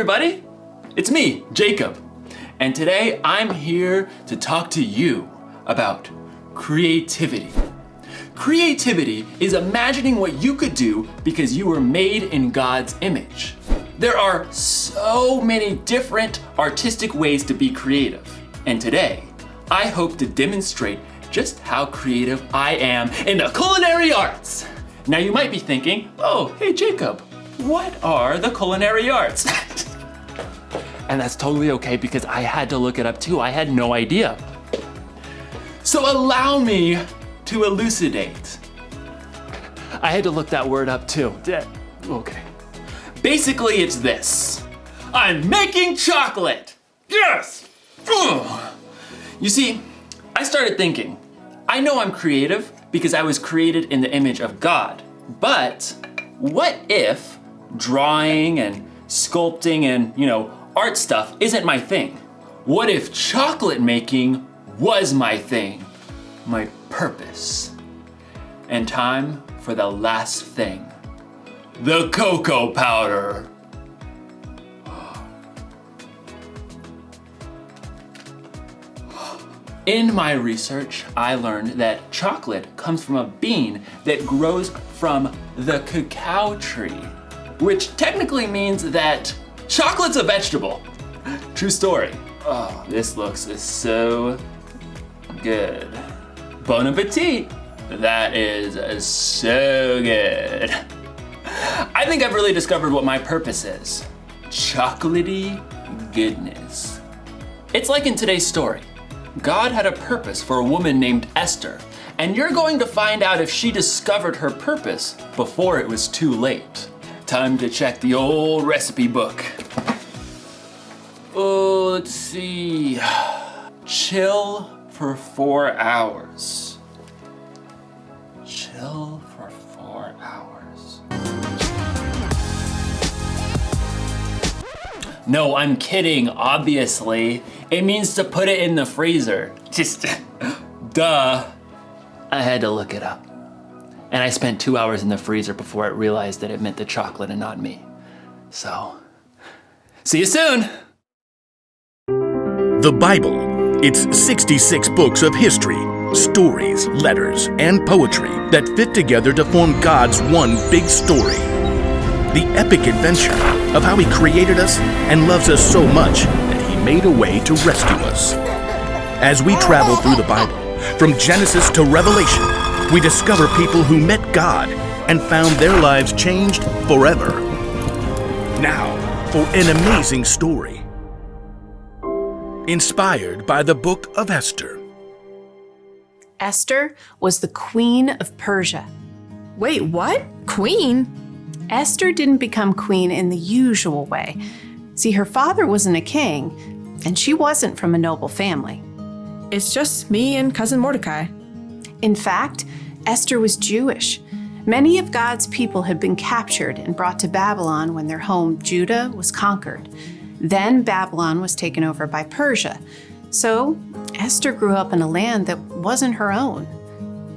everybody, it's me, Jacob, and today I'm here to talk to you about creativity. Creativity is imagining what you could do because you were made in God's image. There are so many different artistic ways to be creative, and today I hope to demonstrate just how creative I am in the culinary arts. Now you might be thinking, oh, hey Jacob, what are the culinary arts? And that's totally okay because I had to look it up too. I had no idea. So allow me to elucidate. I had to look that word up too. Okay. Basically it's this. I'm making chocolate. Yes! Ugh. You see, I started thinking, I know I'm creative because I was created in the image of God, but what if drawing and sculpting and, art stuff isn't my thing? What if chocolate making was my thing, my purpose? And time for the last thing, the cocoa powder. In my research, I learned that chocolate comes from a bean that grows from the cacao tree, which technically means that chocolate's a vegetable. True story. Oh, this looks so good. Bon appetit. That is so good. I think I've really discovered what my purpose is. Chocolatey goodness. It's like in today's story. God had a purpose for a woman named Esther, and you're going to find out if she discovered her purpose before it was too late. Time to check the old recipe book. Oh, let's see. Chill for 4 hours. Chill for 4 hours. No, I'm kidding, obviously. It means to put it in the freezer. Just, duh. I had to look it up. And I spent 2 hours in the freezer before I realized that it meant the chocolate and not me. So, see you soon. The Bible. It's 66 books of history, stories, letters, and poetry that fit together to form God's one big story. The epic adventure of how He created us and loves us so much that He made a way to rescue us. As we travel through the Bible, from Genesis to Revelation, we discover people who met God and found their lives changed forever. Now, for an amazing story. Inspired by the Book of Esther. Esther was the queen of Persia. Wait, what? Queen? Esther didn't become queen in the usual way. See, her father wasn't a king, and she wasn't from a noble family. It's just me and cousin Mordecai. In fact, Esther was Jewish. Many of God's people had been captured and brought to Babylon when their home, Judah, was conquered. Then Babylon was taken over by Persia. So Esther grew up in a land that wasn't her own.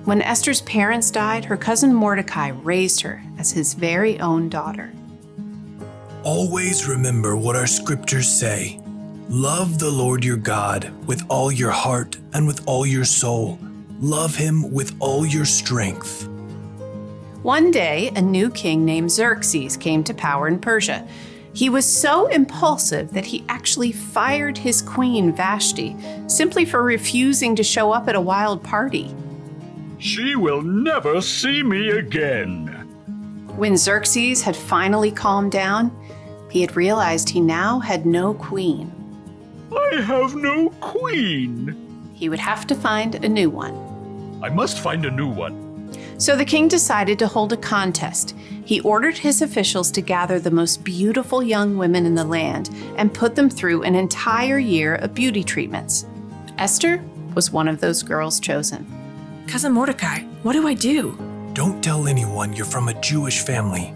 When Esther's parents died, her cousin Mordecai raised her as his very own daughter. Always remember what our scriptures say. Love the Lord your God with all your heart and with all your soul. Love Him with all your strength. One day, a new king named Xerxes came to power in Persia. He was so impulsive that he actually fired his queen Vashti simply for refusing to show up at a wild party. She will never see me again. When Xerxes had finally calmed down, he had realized he now had no queen. I have no queen. He would have to find a new one. I must find a new one. So the king decided to hold a contest. He ordered his officials to gather the most beautiful young women in the land and put them through an entire year of beauty treatments. Esther was one of those girls chosen. Cousin Mordecai, what do I do? Don't tell anyone you're from a Jewish family.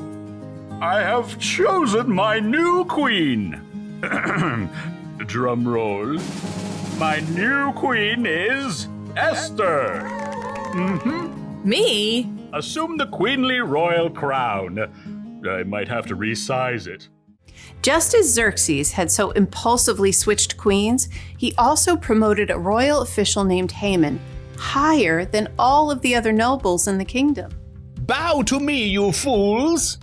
I have chosen my new queen. Drum roll. My new queen is Esther. Me? Assume the queenly royal crown. I might have to resize it. Just as Xerxes had so impulsively switched queens, he also promoted a royal official named Haman higher than all of the other nobles in the kingdom. Bow to me, you fools!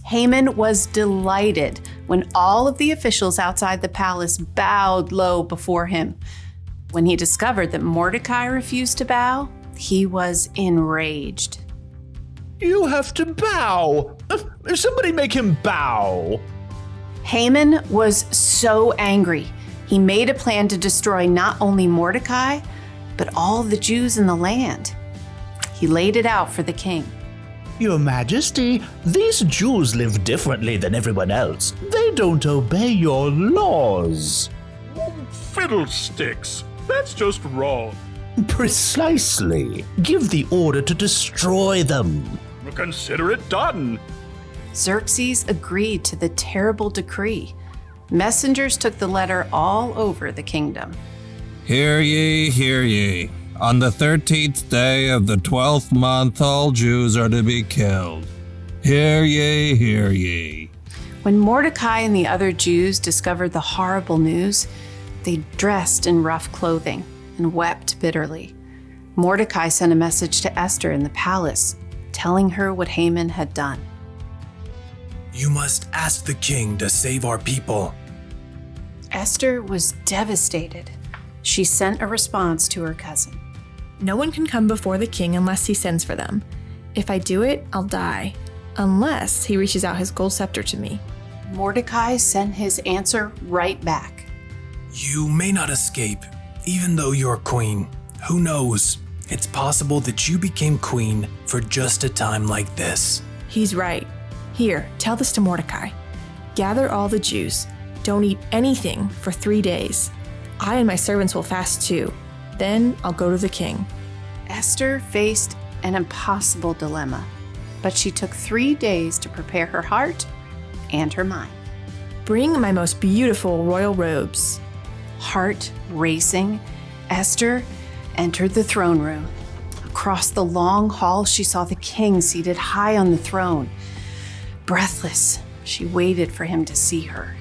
Haman was delighted when all of the officials outside the palace bowed low before him. When he discovered that Mordecai refused to bow, he was enraged. You have to bow! Somebody make him bow! Haman was so angry. He made a plan to destroy not only Mordecai, but all the Jews in the land. He laid it out for the king. Your Majesty, these Jews live differently than everyone else. They don't obey your laws. Fiddlesticks! That's just wrong. Precisely. Give the order to destroy them. Consider it done. Xerxes agreed to the terrible decree. Messengers took the letter all over the kingdom. Hear ye, hear ye. On the 13th day of the 12th month, all Jews are to be killed. Hear ye, hear ye. When Mordecai and the other Jews discovered the horrible news, they dressed in rough clothing and wept bitterly. Mordecai sent a message to Esther in the palace, telling her what Haman had done. You must ask the king to save our people. Esther was devastated. She sent a response to her cousin. No one can come before the king unless he sends for them. If I do it, I'll die, unless he reaches out his gold scepter to me. Mordecai sent his answer right back. You may not escape, even though you're queen. Who knows? It's possible that you became queen for just a time like this. He's right. Here, tell this to Mordecai. Gather all the Jews. Don't eat anything for 3 days. I and my servants will fast too. Then I'll go to the king. Esther faced an impossible dilemma, but she took 3 days to prepare her heart and her mind. Bring my most beautiful royal robes. Heart racing, Esther entered the throne room. Across the long hall, she saw the king seated high on the throne. Breathless, she waited for him to see her.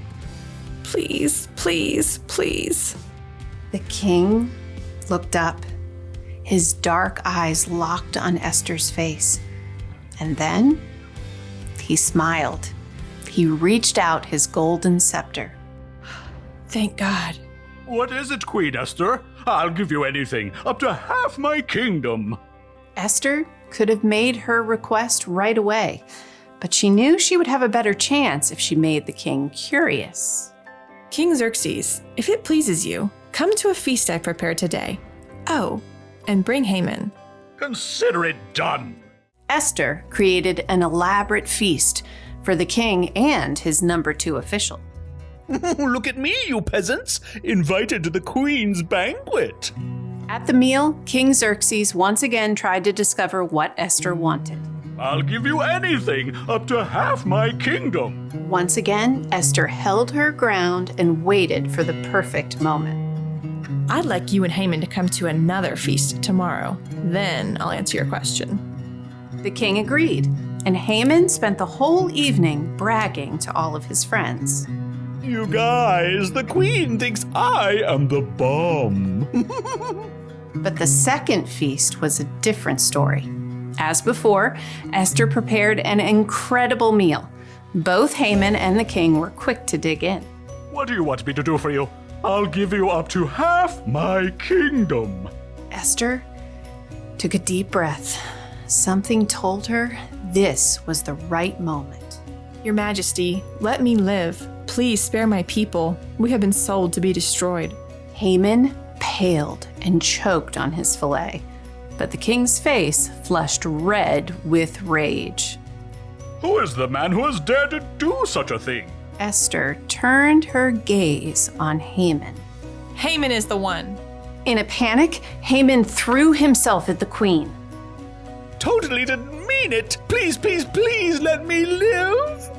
Please, please, please. The king looked up. His dark eyes locked on Esther's face. And then he smiled. He reached out his golden scepter. Thank God. What is it, Queen Esther? I'll give you anything, up to half my kingdom. Esther could have made her request right away, but she knew she would have a better chance if she made the king curious. King Xerxes, if it pleases you, come to a feast I prepared today. Oh, and bring Haman. Consider it done. Esther created an elaborate feast for the king and his number 2 official. Look at me, you peasants, invited to the queen's banquet. At the meal, King Xerxes once again tried to discover what Esther wanted. I'll give you anything, up to half my kingdom. Once again, Esther held her ground and waited for the perfect moment. I'd like you and Haman to come to another feast tomorrow. Then I'll answer your question. The king agreed, and Haman spent the whole evening bragging to all of his friends. You guys, the queen thinks I am the bomb. But the second feast was a different story. As before, Esther prepared an incredible meal. Both Haman and the king were quick to dig in. What do you want me to do for you? I'll give you up to half my kingdom. Esther took a deep breath. Something told her this was the right moment. Your Majesty, let me live. Please spare my people. We have been sold to be destroyed. Haman paled and choked on his fillet, but the king's face flushed red with rage. Who is the man who has dared to do such a thing? Esther turned her gaze on Haman. Haman is the one. In a panic, Haman threw himself at the queen. Totally didn't mean it. Please, please, please let me live.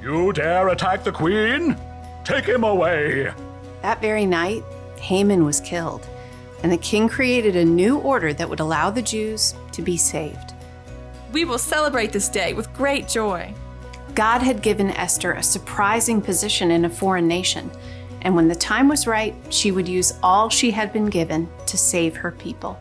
You dare attack the queen? Take him away. That very night, Haman was killed, and the king created a new order that would allow the Jews to be saved. We will celebrate this day with great joy. God had given Esther a surprising position in a foreign nation, and when the time was right, she would use all she had been given to save her people.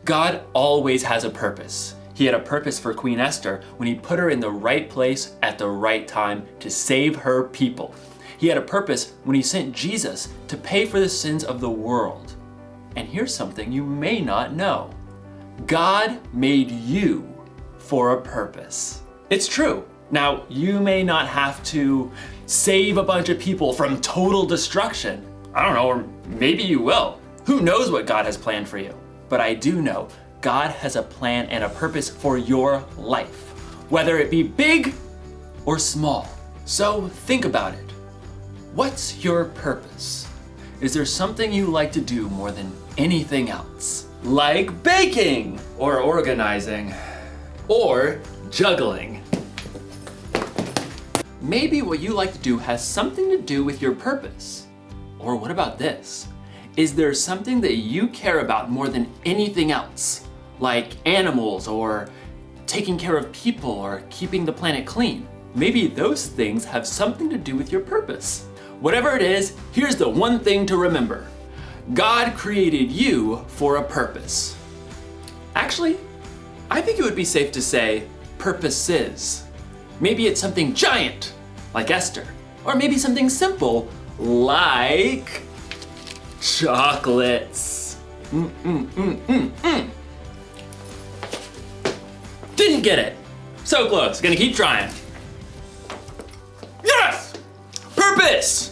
God always has a purpose. He had a purpose for Queen Esther when he put her in the right place at the right time to save her people. He had a purpose when he sent Jesus to pay for the sins of the world. And here's something you may not know. God made you for a purpose. It's true. Now, you may not have to save a bunch of people from total destruction. I don't know, or maybe you will. Who knows what God has planned for you? But I do know God has a plan and a purpose for your life, whether it be big or small. So think about it. What's your purpose? Is there something you like to do more than anything else? Like baking, or organizing, or juggling. Maybe what you like to do has something to do with your purpose. Or what about this? Is there something that you care about more than anything else? Like animals, or taking care of people, or keeping the planet clean? Maybe those things have something to do with your purpose. Whatever it is, here's the one thing to remember. God created you for a purpose. Actually, I think it would be safe to say purposes. Maybe it's something giant, like Esther. Or maybe something simple, like chocolates. Didn't get it. So close, gonna keep trying. Yes! Purpose!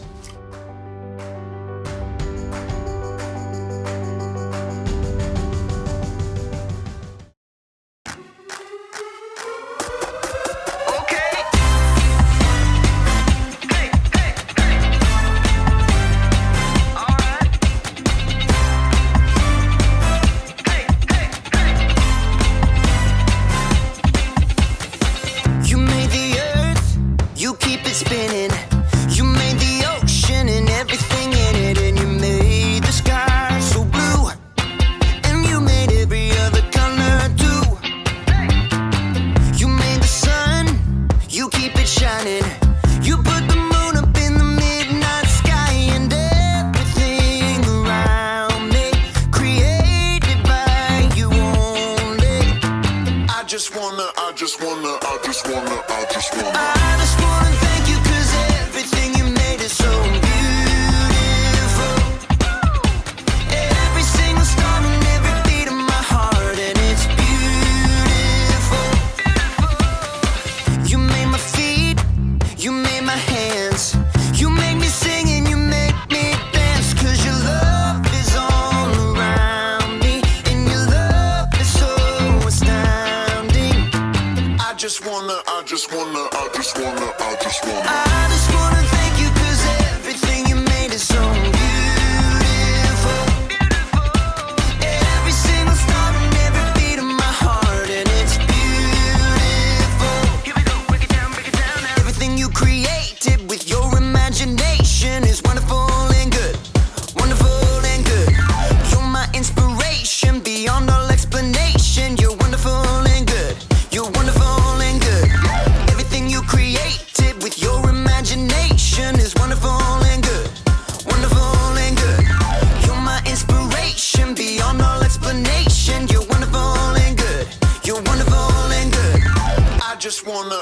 I just wanna thank you 'cause everything you made is so beautiful. Every single star and every beat of my heart, and it's beautiful. You made my feet, you made my hands, you make me sing and you make me dance, 'cause your love is all around me, and your love is so astounding. I just wanna thank you 'cause everything you made is so beautiful. Every single star and every beat of my heart, and it's beautiful. Here we go, break it down now. Everything you created with your imagination is wonderful and good. Wonderful and good. You're my inspiration beyond all explanation. You're wonderful and good. You're wonderful and good. Everything you created with your imagination is wonderful and good. Wonderful and good. You're my inspiration beyond all explanation. You're wonderful and good. You're wonderful and good. I just wanna